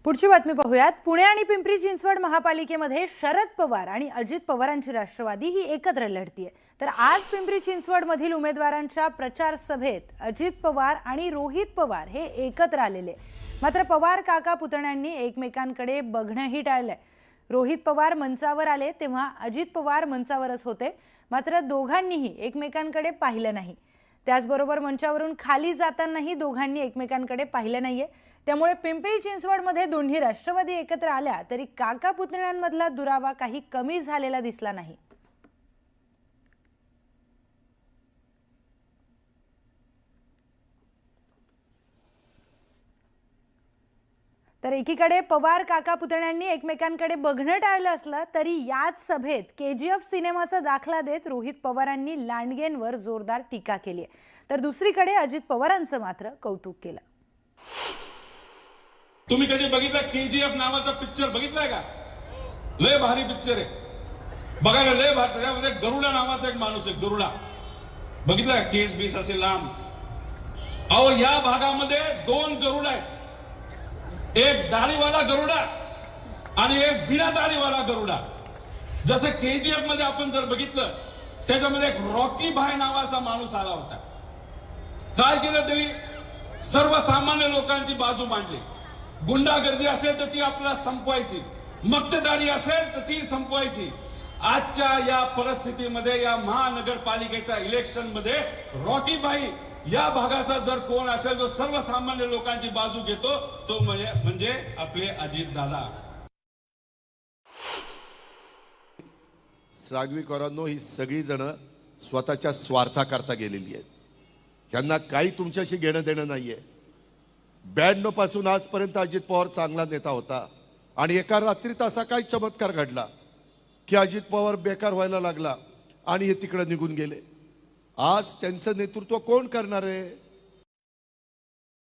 पुढची बातमी पाहूयात। पुणे आणि पिंपरी चिंचवड महापालिकेमध्ये शरद पवार आणि अजित पवारांची राष्ट्रवादी ही एकत्र लढतीये। तर आज पिंपरी चिंचवड मधील उमेदवारांच्या प्रचार सभेत अजित पवार आणि रोहित पवार हे एकत्र आलेले। मात्र पवार काका पुतण्यांनी एकमेकांकडे बघणंही टाळलंय। रोहित पवार मंचावर आले तेव्हा अजित पवार मंचावरच होते, मात्र दोघांनीही एकमेकांकडे पाहिलं नाही। त्याचबरोबर मंचावरून खाली जातानाही दोघांनी एकमेकांकडे पाहिलं नाहीये। त्यामुळे पिंपरी चिंचवडमध्ये दोन्ही राष्ट्रवादी एकत्र आल्या तरी काका पुतण्यांमधला दुरावा काही कमी झालेला दिसला नाही। तर एकीकडे पवार काका पुतण्यांनी एकमेकांकडे बघणं टाळलं असलं तरी याच सभेत केजीएफ सिनेमाचा दाखला देत रोहित पवारांनी लांडगेंवर जोरदार टीका केली। तर दुसरीकडे अजित पवारांचं मात्र कौतुक केलं। तुम्ही कधी बघितला केजीएफ नावाचा पिक्चर बघितलाय का? लय भारी पिक्चर आहे, बघायला लय भारी। त्याच्यामध्ये गरुडा नावाचा एक माणूस आहे, गरुडा बघितलाय? केस बीस असे लांब। अहो या भागामध्ये दोन गरुड आहेत, एक दाढीवाला गरुडा आणि एक बिना दाढीवाला गरुडा। जसं केजीएफ मध्ये आपण जर बघितलं त्याच्यामध्ये एक रॉकी भाई नावाचा माणूस आला होता। काय केलं त्यांनी? सर्वसामान्य लोकांची बाजू मांडली। गुंडागर्दी असेल तर ती आपल्याला संपवायची, मक्तेदारी असेल तर ती संपवायची। आजच्या या परिस्थितीमध्ये या महानगरपालिकेच्या इलेक्शन मध्ये रॉकी भाई या भागाचा जर कोण असेल जो सर्वसामान्य लोकांची बाजू घेतो तो म्हणजे आपले अजित दादा। सागवीकरांनो, ही सगळी जण स्वतःच्या स्वार्थाकरता गेलेली आहेत। यांना काही तुमच्याशी घेणं देणं नाहीये। 92 पासून आजपर्यंत अजित पवार चांगला नेता होता आणि एका रात्रीत असा काही चमत्कार घडला की अजित पवार बेकार व्हायला लागला आणि हे तिकडे निघून गेले। आज त्यांचं नेतृत्व कोण करणार आहे?